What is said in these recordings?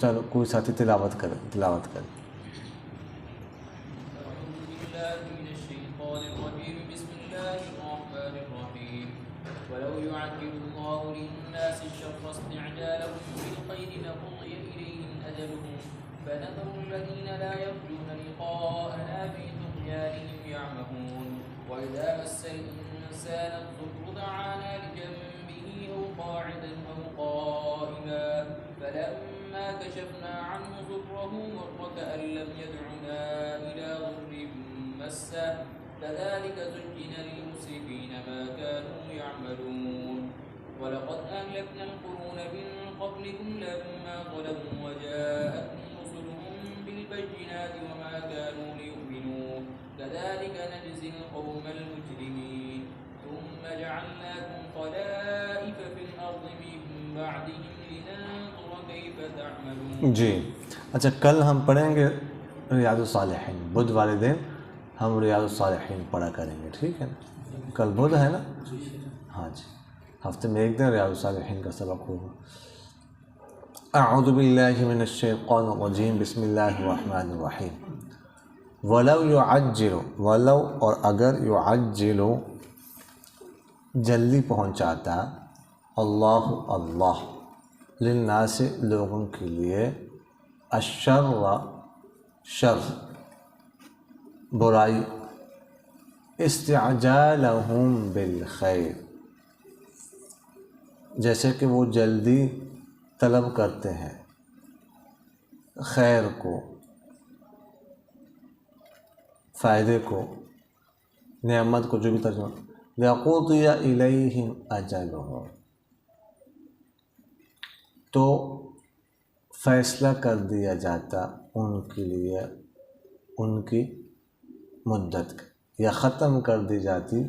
چلو کوئی ساتھی تلاوت کرے. ولو يعجل الله للناس الشر استعجالهم بالخير لقضي إليهم أجلهم فنذر الذين لا يرجون لقاءنا في طغيانهم يعمهون وإذا مس الإنسان الضر دعانا لجنبه أو قاعدا أو قائما فلما كشفنا عنه ضره مر كأن لم يدعنا إلى ضر مسه كذلك زين للمسرفين ما كانوا يعملون ولقد أهلكنا القرون من قبلكم لما ظلموا وجاءتهم رسلهم بالبينات وما كانوا ليؤمنوا كذلك نجزي القوم المجرمين ثم جعلناكم خلائف في الأرض من بعدهم لننظر كيف تعملون. جی اچھا، کل ہم پڑھیں گے ریاض الصالحین. بدھ والے دن ہم ریاض الصالحین پڑھا کریں گے، ٹھیک ہے نا؟ کل بدھ ہے نا؟ ہاں جی، ہفتے میں ایک دن ریاض الصالحین کا سبق ہوگا. اعوذ باللہ من الشیطان الرجیم، بسم اللہ الرحمن الرحیم. ولو یعجل، ولو اور اگر، یعجل جلدی پہنچاتا، اللہ اللہ، للناس لوگوں کے لیے، الشر شر برائی، استعجالہم بالخیر جیسے کہ وہ جلدی طلب کرتے ہیں خیر کو، فائدے کو، نعمت کو، جو بھی ترجمہ، لقضی الیہم اجلہم، تو فیصلہ کر دیا جاتا ان کے لیے ان کی مدت، یا ختم کر دی جاتی،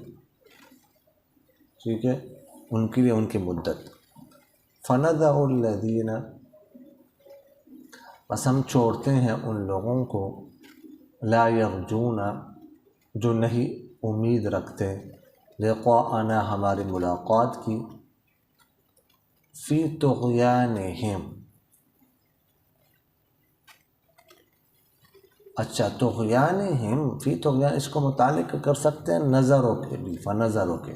ٹھیک ہے، ان کے لیے ان کی مدت. فنذر الذین، بس ہم چھوڑتے ہیں ان لوگوں کو، لا یرجون جو نہیں امید رکھتے، لقاءنا ہماری ملاقات کی، فی طغیانہم. اچھا، طغیانہم، فی طغیان، اس کو متعلق کر سکتے ہیں نظروں کے بھی، فنظروں کے،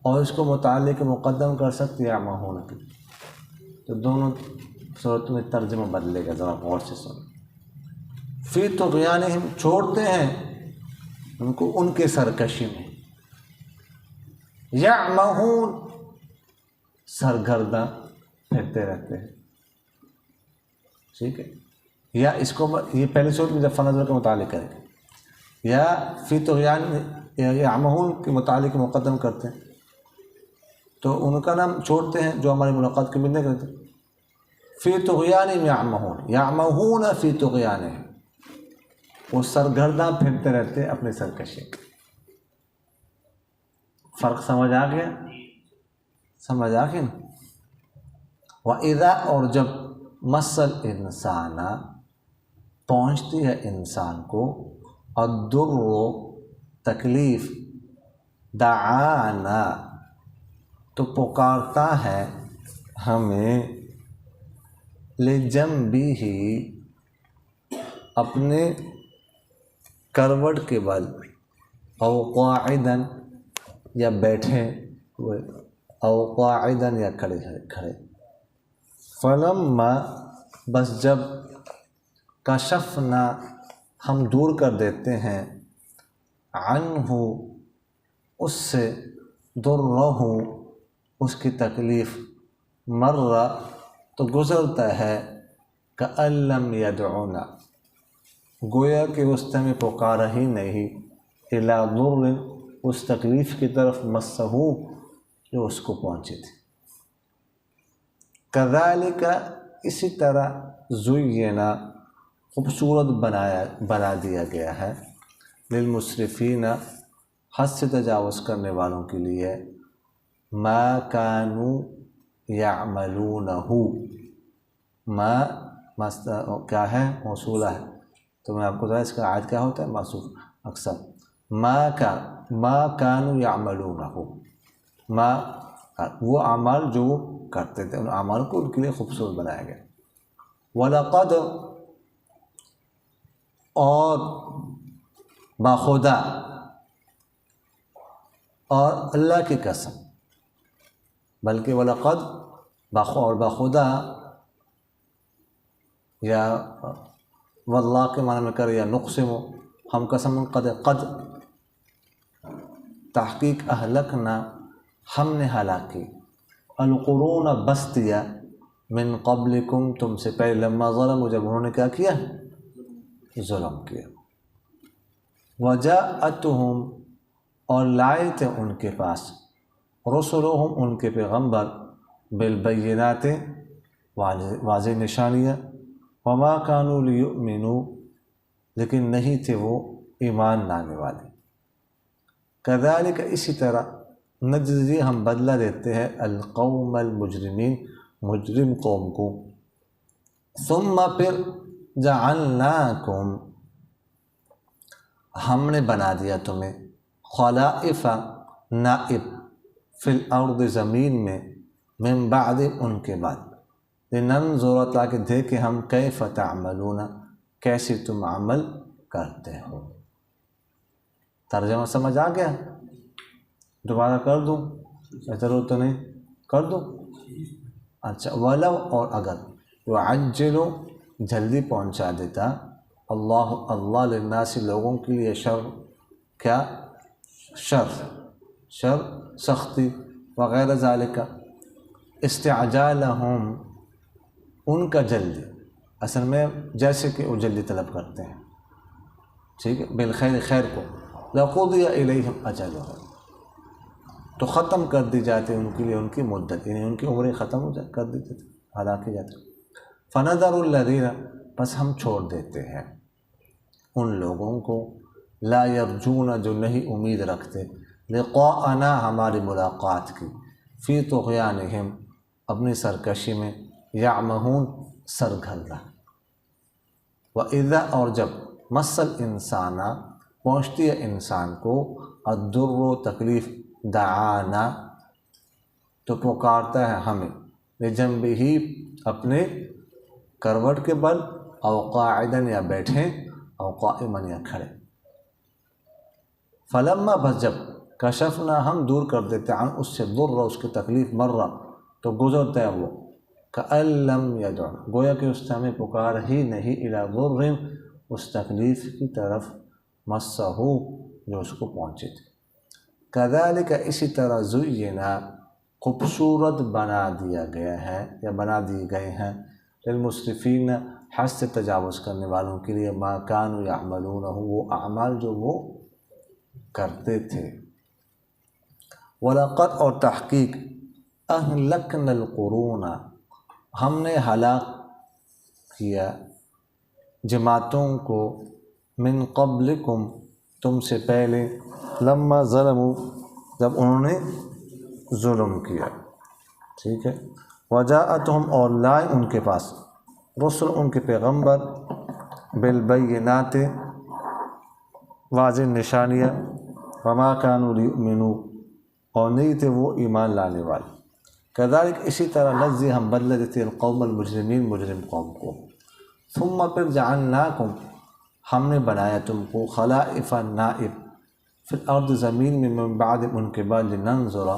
اور اس کو متعلق مقدم کر سکتے ہیں یعمہون کے. تو دونوں صورتوں میں ترجمہ بدلے گا، ذرا غور سے سن. فی طغیانہم، چھوڑتے ہیں ان کو ان کے سرکشی میں، یعمہون سرگرداں پھرتے رہتے ہیں، ٹھیک ہے. یا اس کو یہ پہلی صورت میں جب فنظر کے متعلق کریں گے، یا فی طغیان یعمہون کے متعلق مقدم کرتے ہیں تو ان کا نام چھوڑتے ہیں جو ہماری ملاقات کی امید نہیں کرتے. فی طغیانہم یعمہون، یعمہون فی طغیانہم، وہ سرگرداں پھرتے رہتے اپنے سرکشی. فرق سمجھ آ گیا؟ سمجھ آ گیا نا؟ وَإِذَا، اور جب، مَسَّ الْإِنسَانَ پہنچتی ہے انسان کو، الضر تکلیف، دعانا تو پکارتا ہے ہمیں، لجنبہ اپنے کروٹ کے بل، او قاعدا یا بیٹھے ہوئے، او قاعدا یا کھڑے. فلما، بس جب، کشفنا ہم دور کر دیتے ہیں، عنہ اس سے، ضرہ اس کی تکلیف، مر تو گزرتا ہے، کأن لم یدعونا گویا کہ اس نے ہمیں پکارا ہی نہیں، الی ضر اس تکلیف کی طرف، مسہ جو اس کو پہنچی تھی. کذالک اسی طرح، زینا خوبصورت بنا دیا گیا ہے، للمسرفین حد سے تجاوز کرنے والوں کے لیے، ما کانوا یعملونہ، ما کیا ہے؟ موصولہ ہے. تو میں آپ کو بتایا اس کا عائد کیا ہوتا ہے؟ موصوف اکثر. ما کانوا یعملونہ، ما وہ اعمال جو وہ کرتے تھے، ان اعمال کو ان کے لیے خوبصورت بنایا گیا. وَلَقَدْ اور باخدا اور اللہ کی قسم، بلکہ وَلَقَدْ اور باخدا یا واللہ کے معنی میں کر یا نقسم، ہم قسم قد تحقیق اہلکنا ہم نے ہلاک کی، القرون بستیہ من قبلکم تم سے پہلے، لما ظلموا جب انہوں نے کیا کیا؟ ظلم کیا، وجاءتہم اور لائے تھے ان کے پاس، رسلہم ان کے پیغمبر، بالبینات واضح نشانیاں، وما كانوا لیؤمنوا لیکن نہیں تھے وہ ایمان لانے والے، کذالک اسی طرح نجزی ہم بدلہ دیتے ہیں القوم المجرمین مجرم قوم کو، ثم پھر جعلناکم ہم نے بنا دیا تمہیں، خلائف نائب، فی الارض زمین میں، من بعد ان کے بعد، لننظر تاکہ دیکھیں ہم کیف تعملون کیسے تم عمل کرتے ہو۔ ترجمہ سمجھ آ گیا؟ دوبارہ کر دوں؟ ضرورت تو نہیں، کر دوں؟ اچھا، ولو اور اگر، یعجل جلدی پہنچا دیتا اللہ للناس لوگوں کے لیے شر، کیا؟ شر سختی وغیرہ ذالک، استعجالہم ان کا جلدی، اصل میں جیسے کہ وہ جلدی طلب کرتے ہیں، ٹھیک ہے، بالخیر خیر کو، لقضی الیہم اجلہم تو ختم کر دی جاتی ان کے لیے ان کی مدت، یعنی ان کی عمریں ختم کر دیتے تھے، ہلاک کی جاتی۔ فنذر الذین بس ہم چھوڑ دیتے ہیں ان لوگوں کو، لا یرجون جو نہیں امید رکھتے، لقاءنا ہماری ملاقات کی، فی طغیانہم اپنی سرکشی میں، یعمہون سرگھرنا، وَإِذَا اور جب مس الانسان پہنچتی ہے انسان کو، الضر تکلیف، دعانا تو پکارتا ہے ہمیں، لجنبہ اپنے کروٹ کے بل، او قاعدن یا بیٹھے، او قائما یا کھڑے، فلما بس جب، کشفنا ہم دور کر دیتے، عن اس سے ضر اس کی تکلیف، مرہ تو گزرتا ہے وہ، کأن لم یدع گویا کہ اس سے ہمیں پکار ہی نہیں، الی ضر اس تکلیف کی طرف، مسہ جو اس کو پہنچی تھی، کذالک اسی طرح زینا خوبصورت بنا دیا گیا ہے یا بنا دیے گئے ہیں، للمسرفین حد سے تجاوز کرنے والوں کے لیے، ما کانوا یعملون وہ اعمال جو وہ کرتے تھے، وَلَقَدْ اور تحقیق، اہلکنا القرون ہم نے ہلاک کیا جماعتوں کو، من قبلکم تم سے پہلے، لما ظلموا جب انہوں نے ظلم کیا، ٹھیک ہے، وجاءتہم اور لائے ان کے پاس، رسل ان کے پیغمبر، بالبینات واضح نشانیاں، وما كانوا لیؤمنوا اور نہیں تھے وہ ایمان لانے والے، کذالک اسی طرح نجزی ہم بدلہ دیتے القوم المجرمین مجرم قوم کو، ثم پھر جعلناکم ہم نے بنایا تم کو، خلائف نائب، فی الارض زمین میں، من بعد ان کے بعد، لننظر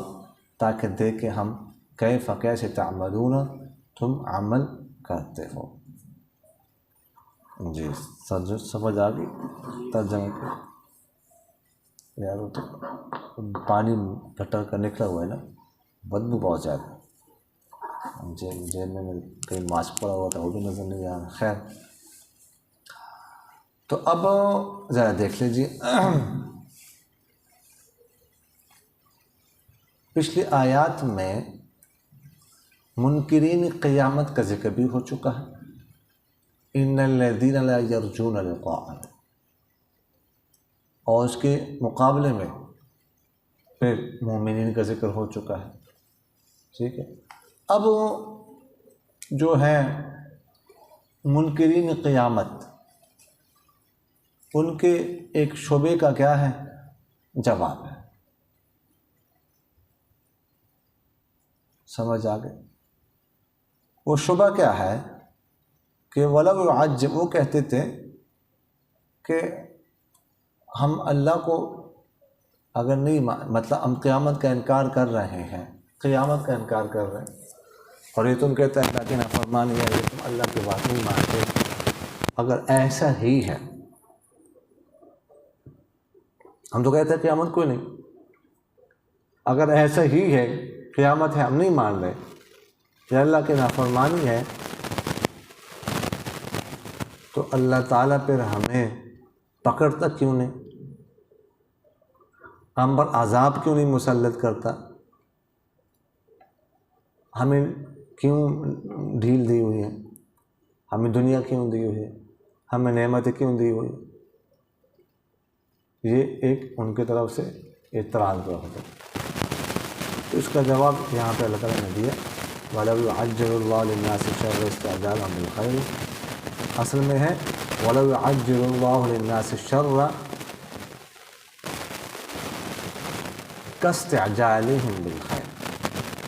تاکہ دیکھیں ہم، کیف کیسے، تعملون تم عمل کرتے ہو۔ جی سمجھ آ گئی ترجمہ کو؟ یار وہ تو پانی گٹر کا نکلا ہوا ہے نا، بدبو بہت زیادہ، جیب میں کہیں ماسک پڑا ہوا تھا وہ بھی نظر نہیں آ رہا، خیر۔ تو اب ذرا دیکھ لیجیے، پچھلی آیات میں منکرین قیامت کا ذکر بھی ہو چکا ہے، ان الذین لا یرجون لقاءنا، اور اس کے مقابلے میں پھر مومنین کا ذکر ہو چکا ہے، ٹھیک ہے۔ اب جو ہے منکرین قیامت، ان کے ایک شعبے کا کیا ہے جواب ہے، سمجھ آ گئے؟ وہ شعبہ کیا ہے کہ وَلَوْ يُعَجِّبُ، وہ کہتے تھے کہ ہم اللہ کو اگر نہیں مطلب ہم قیامت کا انکار کر رہے ہیں، قیامت کا انکار کر رہے ہیں، اور یہ تم کہتے ہیں اللہ کی نافرمانی ہے، یہ تم اللہ کی بات نہیں مانتے، اگر ایسا ہی ہے، ہم تو کہتے ہیں قیامت کوئی نہیں، اگر ایسا ہی ہے قیامت ہے ہم نہیں مان رہے، یا اللہ کی نافرمانی ہے، تو اللہ تعالیٰ پھر ہمیں پکڑتا کیوں نہیں، ہم پر عذاب کیوں نہیں مسلط کرتا، ہمیں کیوں ڈھیل دی ہوئی ہے، ہمیں دنیا کیوں دی ہوئی ہے، ہمیں نعمتیں کیوں دی ہوئی، یہ ایک ان کی طرف سے اعتراض ہوا ہوتا ہے۔ تو اس کا جواب یہاں پہ اللہ تعالیٰ نے دیا، وَلَوْ يُعَجِّلُ اللَّهُ لِلنَّاسِ الشَّرَّ اسْتِعْجَالَهُم بِالْخَيْرِ، اصل میں ہے وَلَوْ يُعَجِّلُ اللَّهُ لِلنَّاسِ الشَّرَّ كَاسْتِعْجَالِهِم بِالْخَيْرِ،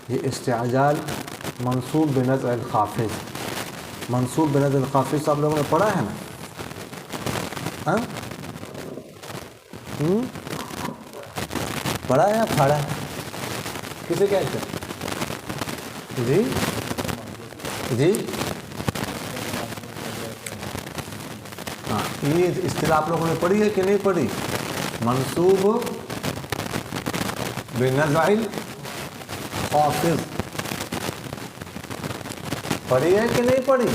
یہ استعجال منصوب بنزع الخافض، منصوب بنزع الخافض آپ لوگوں نے پڑھا ہے نا، ہاں پڑھا ہے یا پڑھا ہے، کسے کہتے ہیں؟ جی جی ہاں، یہ اصطلاح آپ لوگوں نے پڑھی ہے کہ نہیں پڑھی؟ منصوب بنزع الخافض، پڑھی ہے کہ نہیں پڑھی،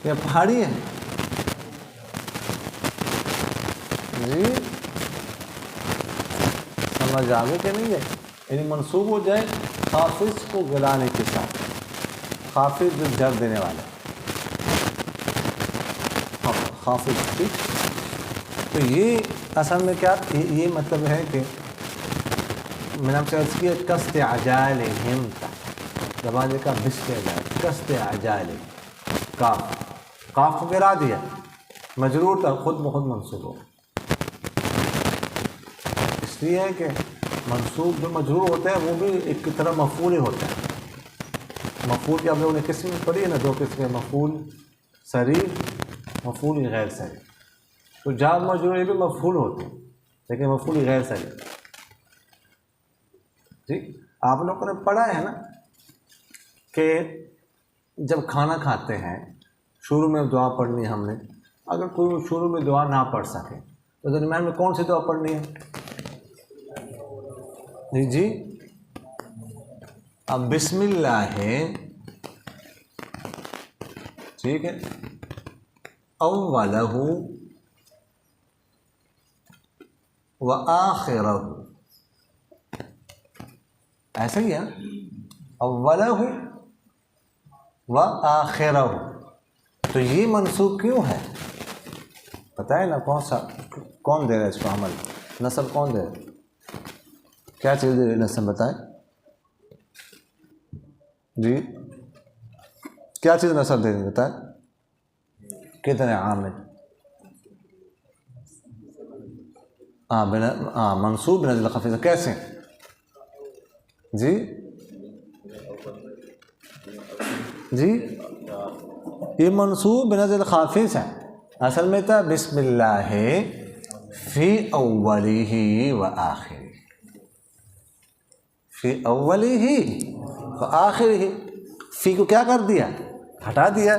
یا پڑھی ہے؟ جی سمجھ آگے کہ نہیں ہے؟ یعنی منصوب ہو جائے خافض کو گلانے کے ساتھ، خافض جو جر دینے والا، خافض، ٹھیک۔ تو یہ اصل میں کیا یہ مطلب ہے کہ میں نے آپ سے عرض کیا کاستعجالہم کا زبان کا باستعجال، کاستعجالہم، کاف کو گرا دیا، مجرور تھا، خود بخود منصوب ہو، اس لیے ہے کہ منصوب جو مجرور ہوتا ہے وہ بھی ایک کی طرح مفعول ہی ہوتا ہے۔ مفعول کی آپ لوگوں نے قسم پڑھی ہے نا، دو قسم، مفعول صریح، مفعول غیر صریح، تو جار مجرور یہ بھی مفعول ہوتے ہیں لیکن مفعول غیر صریح، ٹھیک۔ آپ لوگوں نے پڑھا ہے نا کہ جب کھانا کھاتے ہیں شروع میں دعا پڑھنی ہم نے، اگر کوئی شروع میں دعا نہ پڑھ سکے تو درمیان میں کون سی دعا پڑھنی ہے؟ جی اب بسم اللہ ہے، ٹھیک ہے، اولہ و آخرہ، ایسا ہی ہے، اولہ و آخرہ، تو یہ منصوب کیوں ہے پتہ ہے نا؟ کون دے رہا ہے اس کو عمل، نصب کون دے رہا ہے؟ کیا چیز دے رہی نصب بتائیں جی، کیا چیز نصب دے رہی بتائیں، کتنے عامل؟ منصوب بنزع الخافض، کیسے جی جی؟ یہ منصوب بنزع الخافض ہے، اصل میں تھا بسم اللہ فی اولہ و آخرہ، فی اولہ و آخرہ، فی کو کیا کر دیا؟ ہٹا دیا،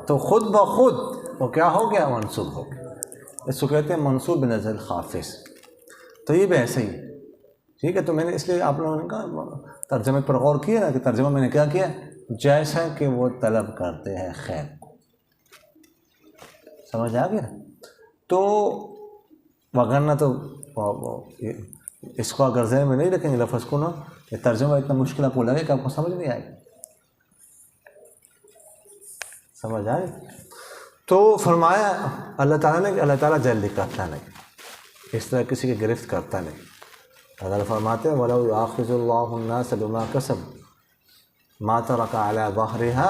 تو خود بخود وہ کیا ہو گیا؟ منصوب ہو گیا، اس کو کہتے ہیں منصوب بنزع الخافض۔ تو یہ بھی ایسے ہی، ٹھیک ہے۔ تو میں نے اس لیے آپ لوگوں نے کہا ترجمے پر غور کیا نا، کہ ترجمہ میں نے کیا کیا، جیسا کہ وہ طلب کرتے ہیں خیر کو، سمجھ آ گیا؟ تو وغیرہ تو اس کو اگر ذہن میں نہیں رکھیں گے لفظ کو نا، یہ ترجمہ اتنا مشکل آپ کو لگے کہ آپ کو سمجھ نہیں آئے گا، سمجھ آئے؟ تو فرمایا اللہ تعالیٰ نے کہ اللہ تعالیٰ جلدی کرتا نہیں، اس طرح کسی کی گرفت کرتا نہیں۔ اللہ تعالیٰ فرماتے ہیں وَلَوْ يُؤَاخِذُ اللَّهُ النَّاسَ بِمَا كَسَبُوا مَا تَرَكَ عَلَى ظَهْرِهَا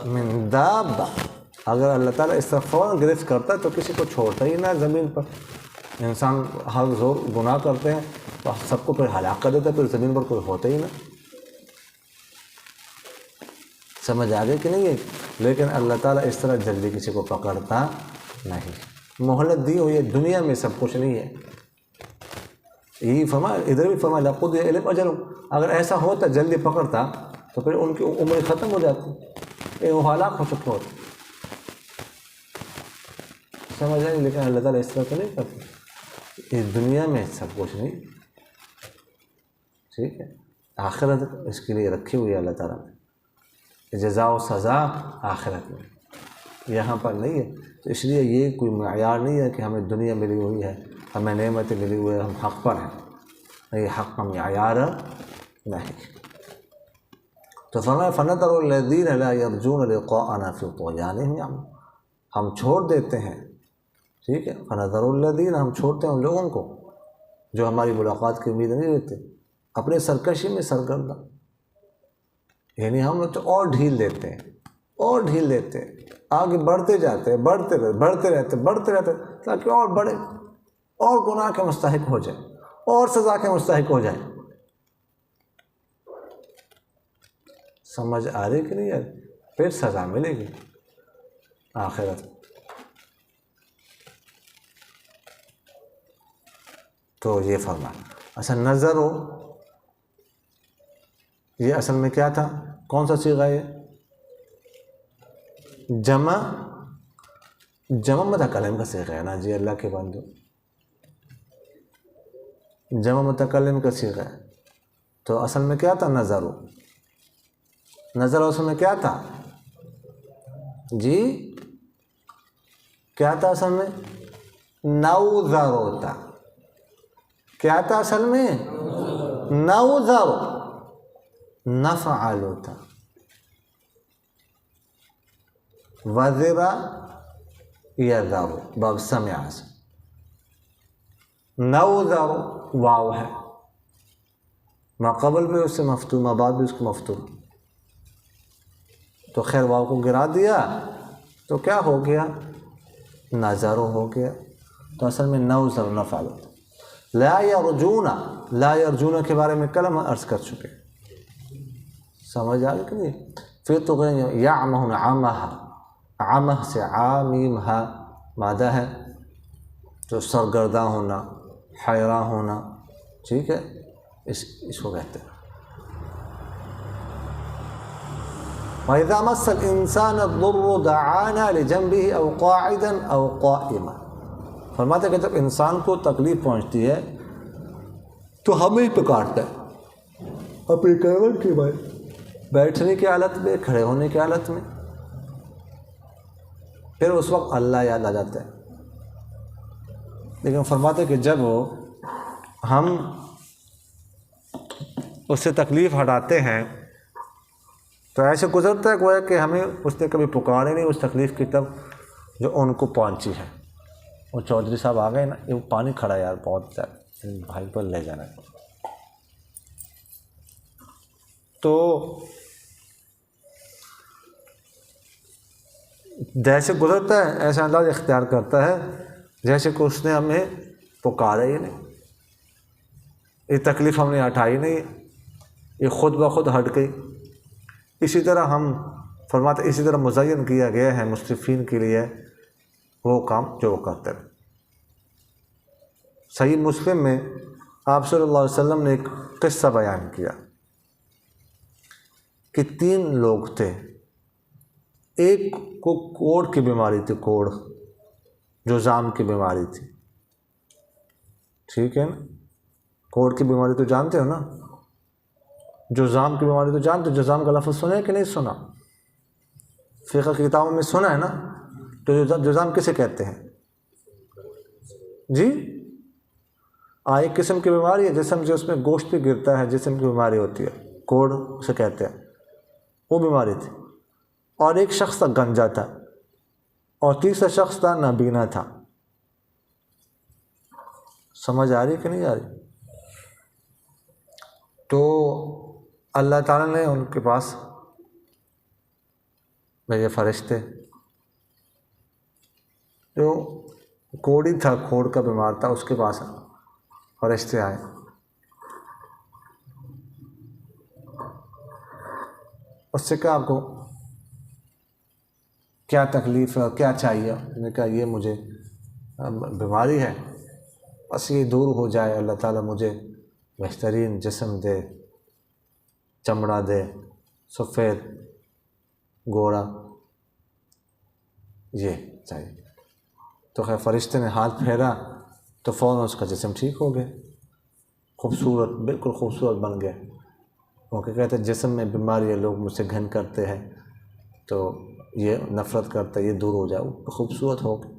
مِن دَابَّةٍ، اگر اللہ تعالیٰ اس طرح فوراً گرفت کرتا ہے تو کسی کو چھوڑتا ہی نہ زمین پر، انسان ہر زور گناہ کرتے ہیں تو سب کو پھر ہلاک کر دیتا ہے، پھر زمین پر کوئی ہوتا ہی نہ، سمجھ آ گئی کہ نہیں ہے؟ لیکن اللہ تعالیٰ اس طرح جلدی کسی کو پکڑتا نہیں. مہلت دی ہوئی ہے دنیا میں سب کچھ نہیں ہے. یہی فرمایا ادھر بھی فرمایا لقضی الیہم اجلہم، اگر ایسا ہوتا جلدی پکڑتا تو پھر ان کی عمر ختم ہو جاتی، وہ ہلاک ہو چکے ہوتے. سمجھ آئی؟ لیکن اللہ تعالیٰ اس طرح تو نہیں کرتا. اس دنیا میں سب کچھ نہیں، ٹھیک ہے. آخرت اس کے لیے رکھی ہوئی ہے اللہ تعالیٰ نے، جزا و سزا آخرت میں، یہاں پر نہیں ہے. تو اس لیے یہ کوئی معیار نہیں ہے کہ ہمیں دنیا ملی ہوئی ہے، ہمیں نعمتیں ملی ہوئی ہے، ہم حق پر ہیں. یہ حق کا معیار نہیں. تو فرمایا فَنَذَرُ الَّذِينَ لَا يَرْجُونَ لِقَاءَنَا فِي طُغْيَانِهِمْ يَعْمَهُونَ، ہم چھوڑ دیتے ہیں، ٹھیک ہے. فَنَذَرُ الَّذِينَ، ہم چھوڑتے ہیں ان لوگوں کو جو ہماری ملاقات کی امید نہیں رہتے، اپنے سرکشی میں سرگرداں. یعنی ہم تو اور ڈھیل دیتے ہیں، اور ڈھیل دیتے ہیں، آگے بڑھتے جاتے ہیں، بڑھتے رہتے تاکہ اور بڑھے، اور گناہ کے مستحق ہو جائے، اور سزا کے مستحق ہو جائے. سمجھ آ رہی کہ نہیں یار؟ پھر سزا ملے گی آخرت. تو یہ فرمایا. اصل نظر ہو یہ اصل میں کیا تھا؟ کون سا صیغہ ہے؟ جمع متکلم کا صیغہ ہے نا جی. اللہ کے بندو، جمع متکلم کا صیغہ ہے. تو اصل میں کیا تھا؟ نظر اصل میں کیا تھا جی؟ کیا تھا اصل میں؟ نوذر ہوتا. کیا تھا اصل میں؟ نوذر، نفعل ہوتا. وذر یذر باب سمع سے. نوذر واو ہے، ما قبل بھی اس سے مفتوح، ما بعد بھی اس کو مفتوح. تو خیر واو کو گرا دیا تو کیا ہو گیا؟ نظر ہو گیا. تو اصل میں نوذر نفعل ہوتا. لا یرجون کے بارے میں کل ہم عرض کر چکے، سمجھ آ گئی کہ نہیں؟ پھر تو یعمہون، عمہ سے عامیم ہا مادہ ہے، تو سرگرداں ہونا، حیراں ہونا، ٹھیک ہے، اس کو کہتے ہیں. وَإِذَا مَسَّ الْإِنسَانَ الضُّرُّ دَعَانَا لِجَنبِهِ أَوْ قَاعِدًا أَوْ قَائِمًا. فرماتے کہ جب انسان کو تکلیف پہنچتی ہے تو ہمیں پکارتا ہے اپنی کروٹ کے بعد، بیٹھنے کی حالت میں، کھڑے ہونے کی حالت میں. پھر اس وقت اللہ یاد آ جاتا ہے. لیکن فرماتے کہ جب ہم اس سے تکلیف ہٹاتے ہیں تو ایسے گزرتا ہے گویا کہ ہمیں اس نے کبھی پکارے نہیں اس تکلیف کی طرف جو ان کو پہنچی ہے. وہ چودھری صاحب آ گئے نا، یہ پانی کھڑا یار بہت بھائی پر لے جانا ہے. تو جیسے گزرتا ہے ایسا انداز اختیار کرتا ہے جیسے کہ اس نے ہمیں پکارا ہی نہیں، یہ تکلیف ہم نے ہٹائی نہیں، یہ خود بخود ہٹ گئی. اسی طرح ہم فرماتے اسی طرح مزین کیا گیا ہے مسرفین کے لیے وہ کام جو وہ کرتے ہیں. صحیح مسلم میں آپ صلی اللہ علیہ وسلم نے ایک قصہ بیان کیا کہ 3 لوگ تھے. ایک کو کوڑ کی بیماری تھی، کوڑ جو زام کی بیماری تھی، ٹھیک ہے نا. کوڑ کی بیماری تو جانتے ہو نا، جو زام کی بیماری تو جانتے ہو. جو زام کا لفظ سنا ہے کہ نہیں سنا؟ فقہ کی کتابوں میں سنا ہے نا. تو جزام کسے کہتے ہیں جی؟ ایک قسم کی بیماری ہے جسم جو اس میں گوشت بھی گرتا ہے، جسم کی بیماری ہوتی ہے، کوڑ اسے کہتے ہیں، وہ بیماری تھی. اور ایک شخص تھا گنجا تھا، اور تیسرا شخص تھا نابینا تھا. سمجھ آ رہی کہ نہیں آ رہی؟ تو اللہ تعالیٰ نے ان کے پاس بھیجے فرشتے. جو کوڑی تھا، کوڑ کا بیمار تھا، اس کے پاس فرشتے آئے. اس سے کہا آپ کو کیا تکلیف ہے اور کیا چاہیے؟ انہوں نے کہا یہ مجھے بیماری ہے، بس یہ دور ہو جائے، اللہ تعالیٰ مجھے بہترین جسم دے، چمڑا دے، سفید گوڑا، یہ چاہیے۔ تو خیر فرشتے نے ہاتھ پھیرا تو فوراً اس کا جسم ٹھیک ہو گیا، خوبصورت، بالکل خوبصورت بن گیا۔ کیونکہ کہتے ہیں جسم میں بیماری ہے، لوگ مجھ سے گھن کرتے ہیں تو یہ نفرت کرتا ہے، یہ دور ہو جائے، وہ خوبصورت ہو گیا۔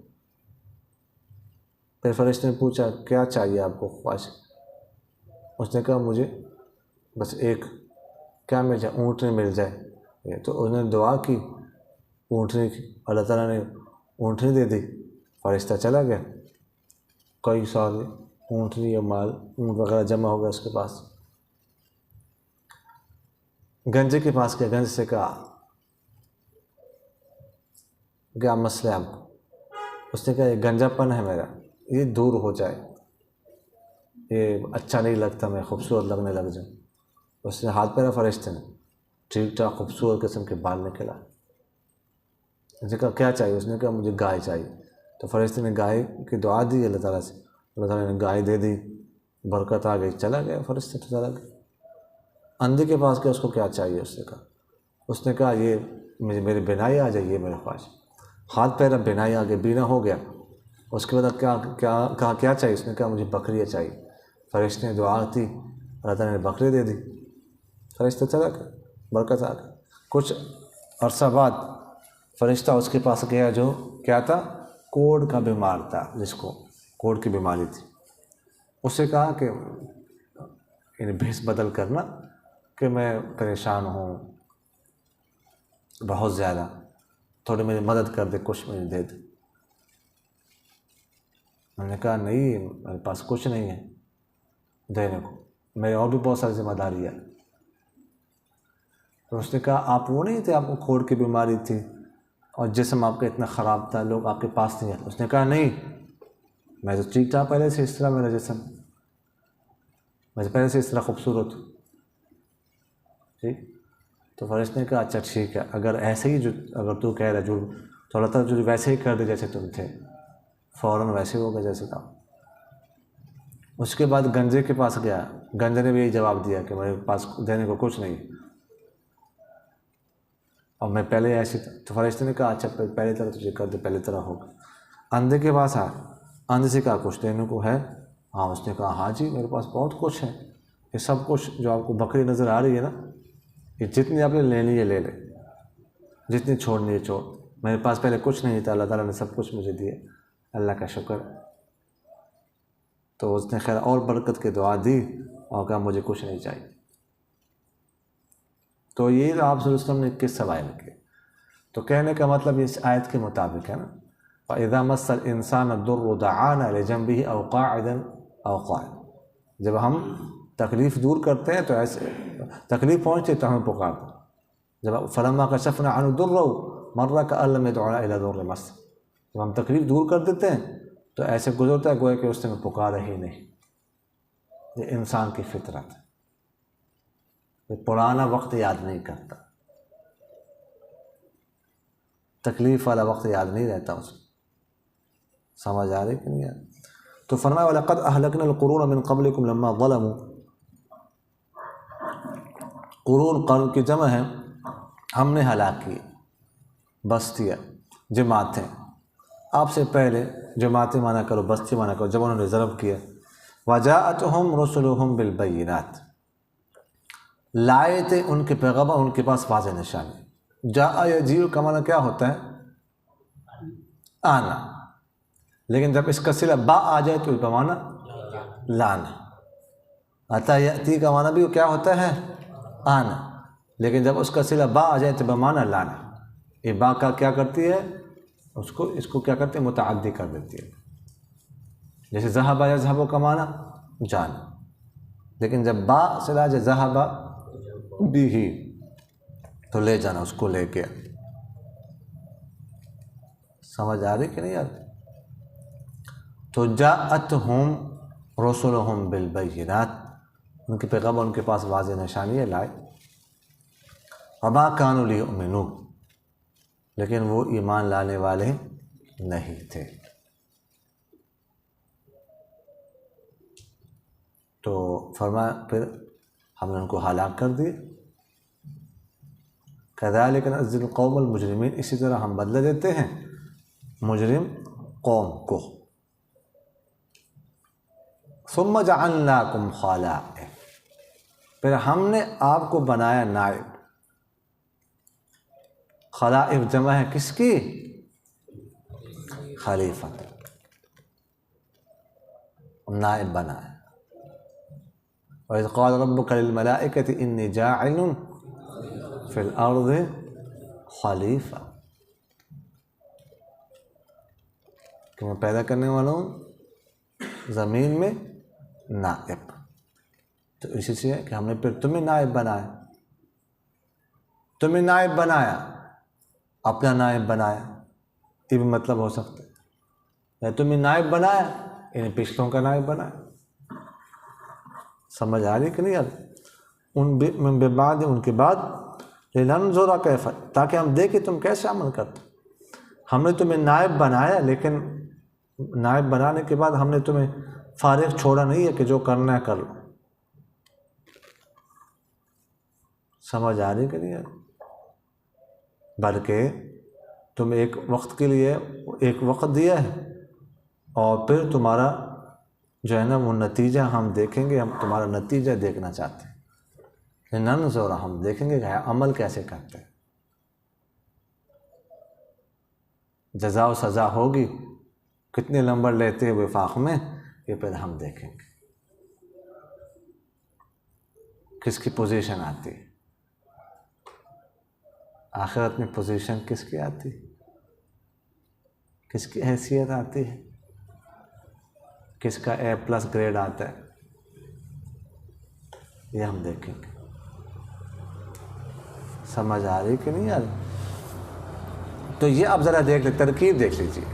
پھر فرشتے نے پوچھا کیا چاہیے آپ کو خواہش؟ اس نے کہا مجھے بس ایک کیا مل جائے، اونٹنی مل جائے۔ تو انہوں نے دعا کی اونٹنی کی، اللہ تعالیٰ نے اونٹنی دے دی، فرشتہ چلا گیا، کئی سارے اونٹنی یا مال اونٹ وغیرہ جمع ہو گیا اس کے پاس۔ گنجے کے پاس گیا، گنج سے کہا کیا مسئلہ ہے آپ کو؟ اس نے کہا یہ گنجا پن ہے میرا، یہ دور ہو جائے، یہ اچھا نہیں لگتا، میں خوبصورت لگنے لگ جاؤں۔ اس نے ہاتھ پھیرا فرشتے نے، ٹھیک ٹھاک خوبصورت قسم کے بال نکلا۔ اس نے کہا کیا چاہیے؟ اس نے کہا مجھے گائے چاہیے۔ تو فرشتے نے گائے کی دعا دی اللہ تعالیٰ سے، اللہ تعالیٰ نے گائے دے دی، برکت آ گئی، چلا گیا فرشتے تو چلا گیا۔ اندھے کے پاس گیا، اس کو کیا چاہیے؟ اس نے کہا یہ میری بینائی آ جائے، یہ میرے خواہش۔ ہاتھ پھیرا، بینائی آ گئی، بینا ہو گیا۔ اس کے بعد کیا چاہیے؟ اس نے کہا مجھے بکریاں چاہیے۔ فرشتے نے دعا دی، اللہ تعالیٰ نے بکری دے دی، فرشتہ چلا گیا، برکت آ گئی۔ کچھ عرصہ بعد فرشتہ اس کے پاس گیا جو کیا تھا، کوڑ کا بیمار تھا، جس کو کوڑ کی بیماری تھی۔ اس سے کہا کہ یعنی بھیس بدل کرنا کہ میں پریشان ہوں بہت زیادہ، تھوڑی میری مدد کر دے، کچھ مجھے دے دے۔ میں نے کہا نہیں، میرے پاس کچھ نہیں ہے دینے کو، میرے اور بھی بہت ساری ذمہ داری ہے۔ تو اس نے کہا آپ وہ نہیں تھے، آپ کو کھوڑ کی بیماری تھی اور جسم آپ کا اتنا خراب تھا، لوگ آپ کے پاس نہیں آتے؟ اس نے کہا نہیں، میں تو ٹھیک تھا پہلے سے، اس طرح میرا جسم، میں پہلے سے اس طرح خوبصورت ہوں۔ ٹھیک؟ تو فرشتے نے کہا اچھا ٹھیک ہے، اگر ایسے ہی اگر تو کہہ رہا جو تو اللہ تعالیٰ جو ویسے ہی کر دے جیسے تم تھے، فوراً ویسے ہو گیا جیسے تھا۔ اس کے بعد گنجے کے پاس گیا، گنجے نے بھی یہی جواب دیا کہ میرے پاس دینے کو کچھ نہیں اور میں پہلے ایسے تھا۔ تو فرشتے نے کہا اچھا پہلے طرح تجھے کر دے، پہلے طرح ہوگا۔ اندھے کے پاس آیا، اندھے سے کہا کچھ دینے کو ہے؟ ہاں۔ اس نے کہا ہاں جی میرے پاس بہت کچھ ہے، یہ سب کچھ جو آپ کو بکری نظر آ رہی ہے نا، یہ جتنی آپ نے لینی ہے لے لے، جتنی چھوڑنی ہے چھوڑ، میرے پاس پہلے کچھ نہیں تھا، اللہ تعالیٰ نے سب کچھ مجھے دیا، اللہ کا شکر۔ تو اس نے خیر اور برکت کی دعا دی اور کہا مجھے کچھ نہیں چاہیے۔ تو یہ آپ صلی اللہ علیہ وسلم نے کس سوال کیا؟ تو کہنے کا مطلب اس آیت کے مطابق ہے نا، فَإِذَا مَسَّ الْإِنسَانَ الضُّرُّ دَعَانَا لِجَنبِهِ أَوْ قَاعِدًا أَوْ قَائِمًا۔ جب ہم تکلیف دور کرتے ہیں تو ایسے تکلیف پہنچتی تو ہمیں پکارتے، جب فَلَمَّا كَشَفْنَا عَنْهُ ضُرَّهُ مَرَّ كَأَن لَّمْ يَدْعُنَا إِلَىٰ ضُرٍّ مَسَّهُ۔ جب ہم تکلیف دور کر دیتے ہیں تو ایسے گزرتا ہے گویا کہ اس نے ہمیں پکارا ہی نہیں۔ یہ انسان کی فطرت ہے، یہ پرانا وقت یاد نہیں کرتا، تکلیف والا وقت یاد نہیں رہتا اس کو۔ سمجھ آ رہی کہ نہیں یار؟ تو فرمایا وَلَقَدْ أَهْلَكْنَا الْقُرُونَ مِنْ قَبْلِكُمْ لَمَّا ظَلَمُوا۔ قرون، قرن کی جمع ہے، ہم نے ہلاک کی بستیاں، جماعتیں آپ سے پہلے، جماعتیں مانا کرو، بستی مانا کرو، جب انہوں نے ظلم کیا۔ وَجَاءَتْهُمْ رُسُلُهُمْ بِالْبَيِّنَاتِ، لائے تھے ان کے پیغمبر ان کے پاس واضح نشانی۔ جاء یجیء کا معنی کیا ہوتا ہے؟ آنا، لیکن جب اس کا صلہ با آ جائے تو اس کا معنی لانا۔ اتا یاتی کا معنی بھی کیا ہوتا ہے؟ آنا، لیکن جب اس کا صلہ با آ جائے تو بمعنی لانا۔ یہ با کا کیا کرتی ہے؟ اس کو کیا کرتے ہیں؟ متعدی کر دیتی ہے۔ جیسے ذهب یذهب کا معنی جانا، لیکن جب با صلہ آ جائے ذهب به تو لے جانا، اس کو لے کے۔ سمجھ آ رہی کہ نہیں آ رہی؟ تو جاءتهم رسلهم بالبینات، ان کے پیغمبر ان کے پاس واضح نشانیاں لائے۔ وما كانوا ليؤمنوا، لیکن وہ ایمان لانے والے نہیں تھے۔ تو فرمایا پھر ہم نے ان کو ہلاک کر دیے۔ کذالک نجزی القوم المجرمین، اسی طرح ہم بدلہ دیتے ہیں مجرم قوم کو۔ ثم جعلناکم خلائف، پھر ہم نے آپ کو بنایا نائب۔ خلائف جمع ہے کس کی؟ خلیفہ، نائب بنایا۔ وَإِذْ قَالَ رَبُّكَ لِلْمَلَائِكَةِ إِنِّي جَاعِلٌ فِي الْأَرْضِ خلیفہ، کہ میں پیدا کرنے والا ہوں زمین میں نائب۔ تو اسی سے کہ ہم نے پھر تمہیں نائب بنایا، تمہیں نائب بنایا، اپنا نائب بنایا، یہ بھی مطلب ہو سکتا ہے، یا تمہیں نائب بنایا یعنی پچھلوں کا نائب بنایا۔ سمجھ آ رہی کہ نہیں آ رہی؟ من بعد، ان کے بعد، لننظر کیف، تاکہ ہم دیکھیں تم کیسے عمل کرتے۔ ہم نے تمہیں نائب بنایا، لیکن نائب بنانے کے بعد ہم نے تمہیں فارغ چھوڑا نہیں ہے کہ جو کرنا ہے کر لو۔ سمجھ آ رہی کہ نہیں آ رہی؟ بلکہ تم ایک وقت کے لیے ایک وقت دیا ہے، اور پھر تمہارا جو ہے نا وہ نتیجہ ہم دیکھیں گے، ہم تمہارا نتیجہ دیکھنا چاہتے ہیں۔ لننظر، ہم دیکھیں گے کہ عمل کیسے کرتے ہیں، جزا و سزا ہوگی، کتنے نمبر لیتے ہیں وفاق میں، یہ پھر ہم دیکھیں گے کس کی پوزیشن آتی ہے۔ آخرت میں پوزیشن کس کی آتی ہے، کس کی حیثیت آتی ہے، کس کا A+ گریڈ آتا ہے، یہ ہم دیکھیں گے۔ سمجھ آ رہی کہ نہیں آ رہی؟ تو یہ اب ذرا دیکھ لیں، ترکیب دیکھ لیجیے۔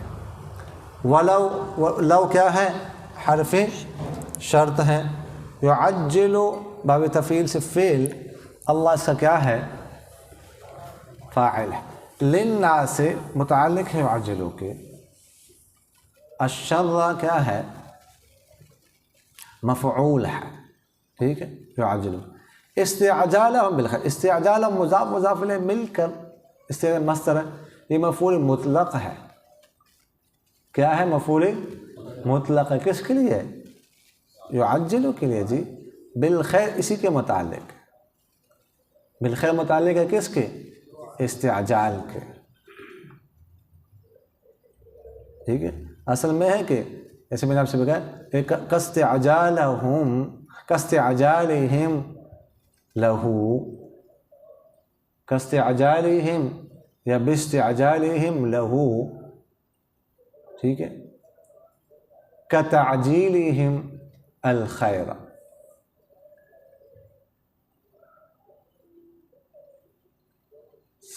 لو کیا ہے؟ حرف شرط ہے۔ یعجل باب تفعیل سے فعل، اللہ اس کا کیا ہے؟ فاعل ہے۔ للناس سے متعلق ہے یعجلو کے۔ الشر کیا ہے؟ مفعول ہے، ٹھیک ہے، یعجلو۔ استعجالہم بالخیر، استعجال مضاف مضاف الیہ مل کر استعجال مصدر ہے، یہ مفعول مطلق ہے۔ کیا ہے؟ مفعول مطلق ہے، کس کے لیے؟ یعجلو کے لیے جی، بالخیر اسی کے متعلق، بالخیر متعلق ہے کس کے؟ استعجال کے، ٹھیک ہے۔ اصل میں ہے کہ جیسے میں نے آپ سے بتایا کاستعجالہم لہو، کاستعجالہم یا باستعجالہم لہو، ٹھیک ہے، کتعجیلہم الخیر۔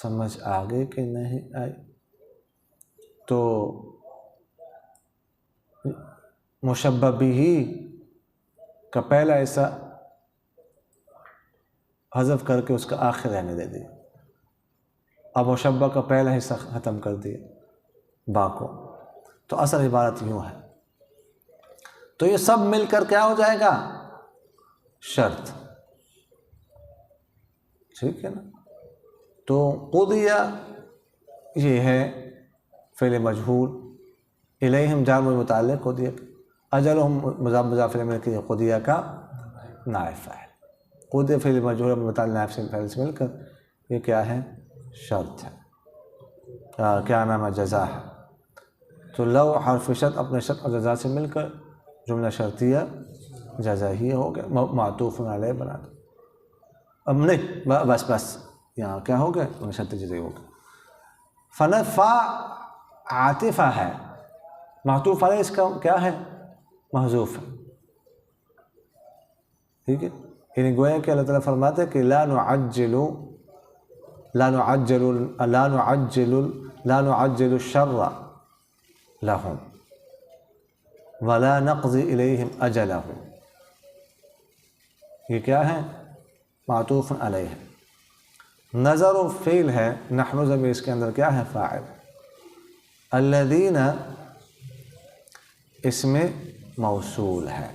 سمجھ آگے کہ نہیں آئی؟ تو مشبہ بہ کا پہلا ایسا حذف کر کے اس کا آخر رہنے دے دیا، اب مشبہ کا پہلا حصہ ختم کر دیا با کو، تو اصل عبارت یوں ہے۔ تو یہ سب مل کر کیا ہو جائے گا؟ شرط، ٹھیک ہے نا۔ تو قضیہ یہ ہے فعل مجہول، الیہم جار متعلق قضیہ، اجلہم مضاف مضاف الیہ کہ قضیہ کا نائب فاعل، قضیہ فعل مجہول متعلق نائب سے فاعل سے مل کر یہ کیا ہے؟ شرط ہے، کیا نام ہے؟ جزا ہے۔ تو لو حرف شرط اپنے شرط اور جزا سے مل کر جملہ شرطیہ جزا ہی ہو گیا، معطوف علیہ بنا دو۔ اب نہیں بس یہاں کیا ہو گیا؟ جملہ شرطیہ جزا ہی ہو گیا۔ فنفع عاطفہ ہے، معطوف علیہ اس کا کیا ہے؟ محذوف ہے، ٹھیک ہے۔ یعنی گویا کہ اللہ تعالیٰ فرماتے ہیں کہ لا نعجل الشر لهم ولا نقضي الیہم اجلهم، یہ کیا ہے؟ معطوف علیہ ہے۔ نظر و فعل ہے، نحن ضمیر اس کے اندر کیا ہے؟ فاعل. الذین اس میں موصول ہے.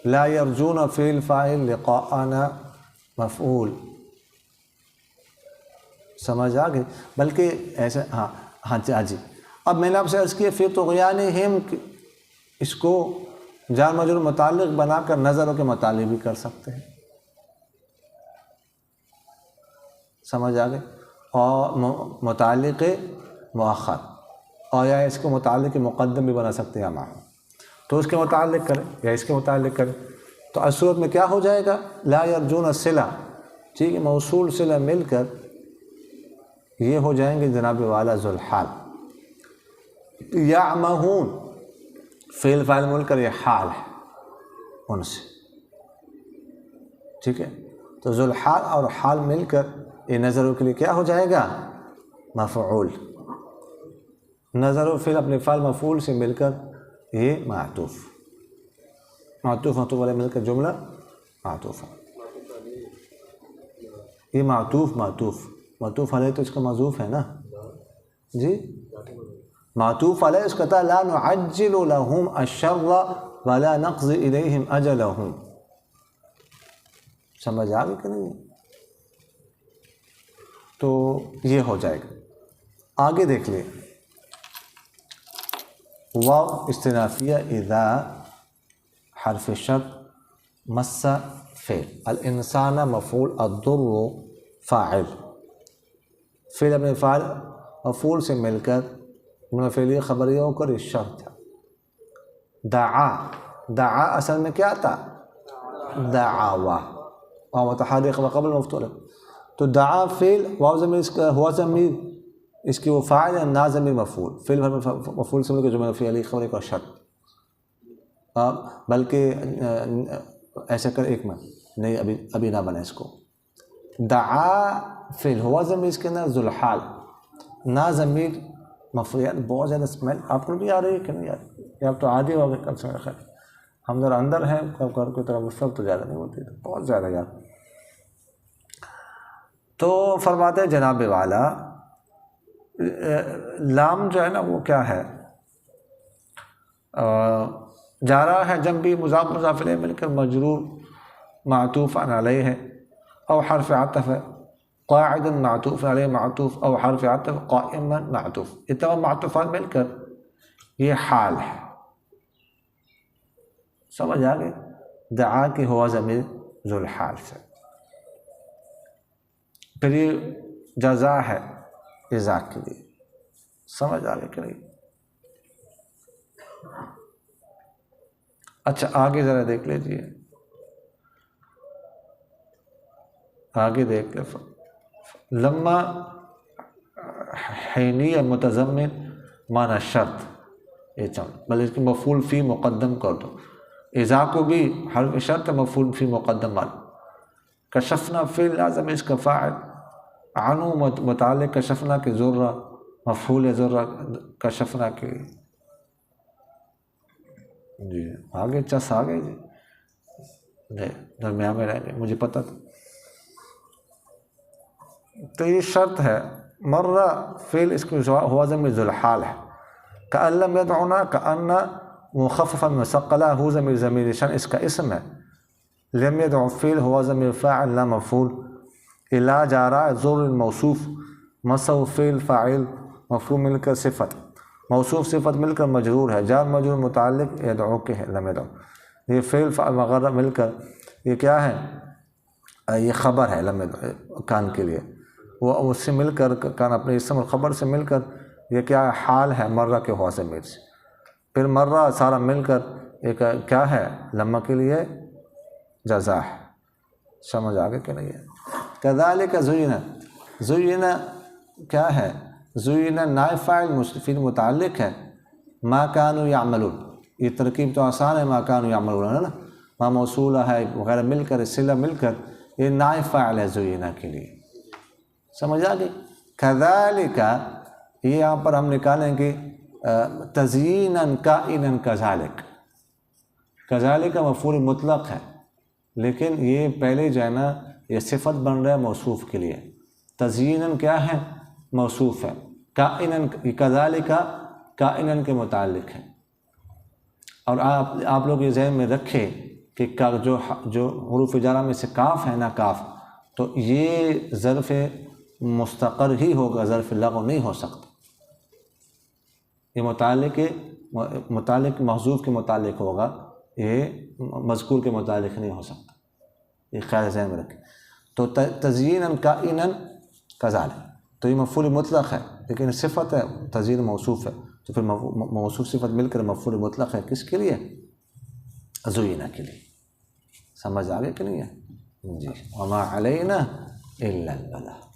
لا یرجون فعل فاعل، لقاءنا مفعول. سمجھ آ گئی؟ بلکہ ایسے ہاں جی. اب میں نے آپ سے عرض کیا فی طغیانہم، اس کو جار مجرور متعلق بنا کر نظروں کے متعلق بھی کر سکتے ہیں. سمجھ آ گئے؟ اور متعلق مؤخر، اور یا اس کو متعلق مقدم بھی بنا سکتے ہیں ہم، تو اس کے متعلق کریں یا اس کے متعلق کریں. تو اس صورت میں کیا ہو جائے گا؟ لا یرجون الصلہ، ٹھیک ہے، موصول صلہ مل کر یہ ہو جائیں گے جناب والا ذو الحال. یعمہون فعل فاعل مل کر یہ حال ہے ان سے، ٹھیک ہے. تو ذو الحال اور حال مل کر یہ نظروں کے لیے کیا ہو جائے گا؟ مفعول. نظر و فعل اپنے فعل مفعول سے مل کر یہ معطوف علیہ مل کر جملہ معطوف ہے. یہ معطوف علیہ تو اس کا معذوف ہے نا جی. معطوف علیہ اس کا تھا لا نعجل لهم الشر ولا نقضي الیہم اجلهم. سمجھ آ گئی کہ نہیں؟ تو یہ ہو جائے گا. آگے دیکھ لیں، واو استنافیہ اذا حرف شرط مس فعل، الانسان مفعول، الضر فاعل. فعل اپنے فاعل مفعول سے مل کر جملہ فعلیہ خبریہ ہو کر اس شرط ہے. دعا اصل میں کیا تھا؟ دعوا، اور متحرک وقبل مفتوح. تو دعا فعل، واو ضمیر اس کا، ہوا ضمیر اس کی وہ فاعل ہے، نا ضمیر مفعول. فعل مفعول سے مل کر جملہ فعلیہ خبریہ کا شرط. بلکہ ایسا کر ایک میں نہیں، ابھی نہ بنا اس کو. دعا فعل، ہوا ضمیر اس کے اندر ذو الحال، نا ضمیر مفعول. بہت زیادہ اسمیل آپ کو بھی آ رہی ہے کہ نہیں آ رہی؟ یہ آپ تو عادی ہو گئے کل سے. میرا خیال ہم ذرا اندر ہیں، گھر کی طرف مفصل تو زیادہ نہیں ہوتی، بہت زیادہ یار. تو فرماتے ہیں جناب والا لام جو ہے نا وہ کیا ہے؟ جا رہا ہے جنبی مضاف مضاف الیہ مل کر مجرور معطوف علیہ ہے، او حرف عطف ہے. قاعدا معطوف علیہ معطوف، او حرف عطف قائما معطوف. یہ تمام معطوفات مل کر یہ حال ہے. سمجھ آ گئی؟ دعا کی ہوا ضمیر ذو الحال سے. پھر یہ جزا ہے جزا کے لیے. سمجھ آ گئی کہ نہیں؟ اچھا آگے ذرا دیکھ لیجیے، آگے دیکھ لیں. لما حینی متضمن معنی شرط، یہ چل بلکہ اس کی مفعول فی مقدم کر دو. اذا کو بھی حرف شرط مفعول فی مقدم مان. کشفنا فعل لازم اس کا فاعل، عنو متعلق کشفنا کے ذرہ مفعول ذرہ کشفنا کے. جی آگے چس آ گئی جی، درمیان میں رہ گئے، مجھے پتہ تھا. تو یہ شرط ہے. مرہ فعل اس کو ہوا ضمیر ذو الحال ہے. کأن لم يدعنا، کأن مخففا مثقلہ، ہو ضمیر شان اس کا اسم ہے. لم يدع فعل ہوا ضمیر فاعل لا مفعول. الا جا رہا ہے ذر الموصوف، مسو فعل فاعل مفعول مل کر صفت، موصوف صفت مل کر مجرور ہے، جار مجرور متعلق یدعو کے ہے. لم يدع یہ فعل فاعل وغیرہ مل کر یہ کیا ہے؟ یہ خبر ہے لم يدع کان کے لیے. وہ اس سے مل کر کان اپنے اسم اور خبر سے مل کر یہ کیا ہے؟ حال ہے مرہ کے ہوا ضمیر سے. پھر مرہ سارا مل کر ایک کیا ہے؟ لمہ کے لیے جزا ہے. سمجھ آگے کہ نہیں ہے؟ کذالک زینا، زینا کیا ہے؟ زینا نائب فاعل مستفید متعلق ہے ما کانوا یعملون. یہ ترکیب تو آسان ہے، ما کانوا یعملون ہے نا، ما موصولہ ہے وغیرہ مل کر صلہ مل کر یہ نائب فاعل ہے زینا کے لیے. سمجھ آ گئی؟ کذالک یہ یہاں پر ہم نکالیں گے تزیینا کائنا کذالک. کذالک کا مفعول مطلق ہے، لیکن یہ پہلے جو ہے نا یہ صفت بن رہا ہے موصوف کے لیے. تزییناً کیا ہے؟ موصوف ہے. کائناً کذالک کائناً کے متعلق ہے. اور آپ لوگ یہ ذہن میں رکھے کہ جو حروف جارہ میں سے کاف ہے نا، کاف، تو یہ ظرف مستقر ہی ہوگا، ظرف لغو نہیں ہو سکتا. یہ متعلق محذوف کے متعلق ہوگا، یہ مذکور کے متعلق نہیں ہو سکتا. یہ خیال ذہن میں رکھیں. تو تزییناً کائناً کذالک، تو یہ مفعول مطلق ہے لیکن صفت ہے، تزیین موصوف ہے، تو پھر موصوف صفت مل کر مفعول مطلق ہے. کس کے لیے؟ زینہ کے لیے. سمجھ آگے کہ نہیں ہے؟ جی. وما علینا الا البلاغ.